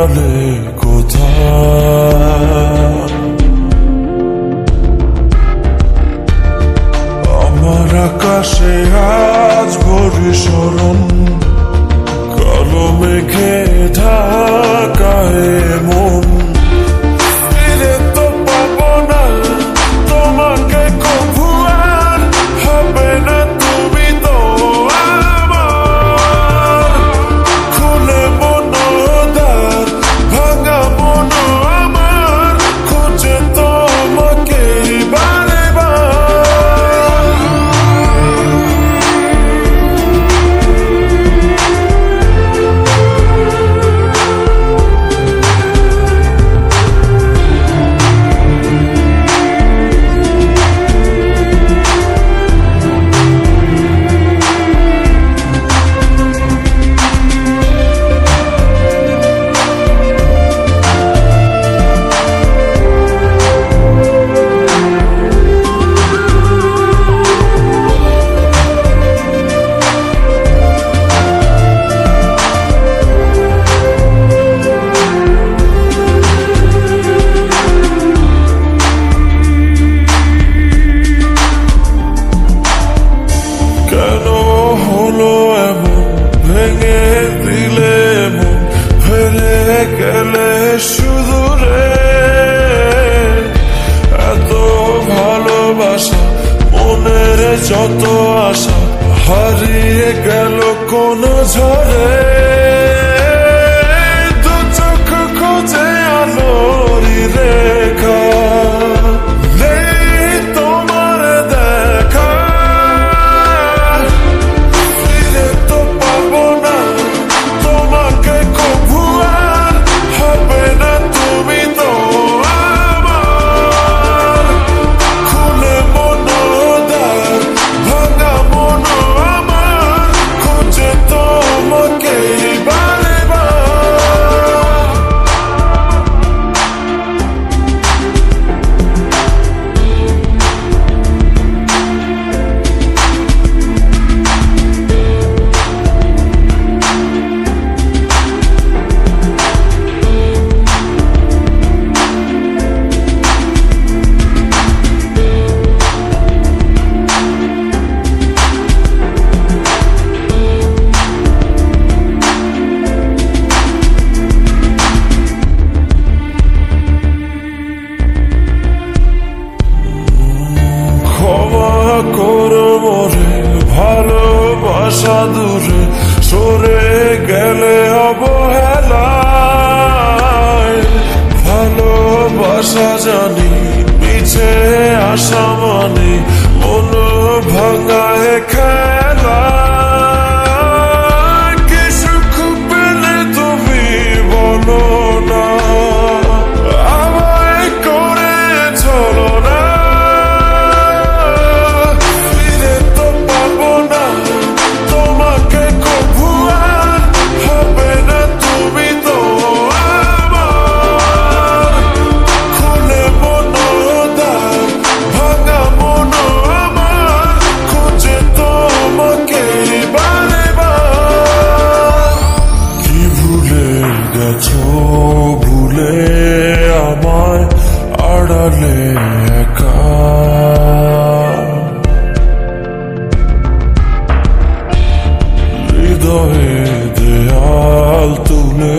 আড়ালে কোথায় আমার আকাশে আজ ভরি স্মরণ কালো মেঘে ঢাকায় মন ফিরে তো পাবো না তোমাকে কভু আর হবে না তুমি তো আমার খুলে মনোদ্বার ভাঙা মন আমার খুঁজে তোমাকে বারে কেন হলো এমন ভেঙে দিলে মন ফেলে গেলে শুধু রে এত ভালোবাসা মনের যত আশা হারিয়ে গেল কোন ঝড়ে দু চোখ খোঁজে আলোরি রেখা করো মোরে ভালোবাসা দূরে সরে গেলে অবহেলায় ভালোবাসা জানি পিছে আসা মানে মন ভাঙায় খেলা কি সুখ পেলে তুমি বলো না আমায় করে চলো না ভুলে আমায় আড়ালে একা হৃদয়ে দেয়াল তুলে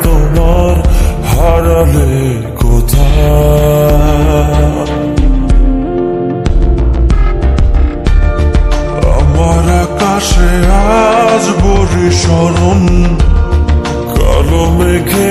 তোমার হারালে কোথায় আমার আকাশে আজ ভরি স্মরণ কালো মেঘে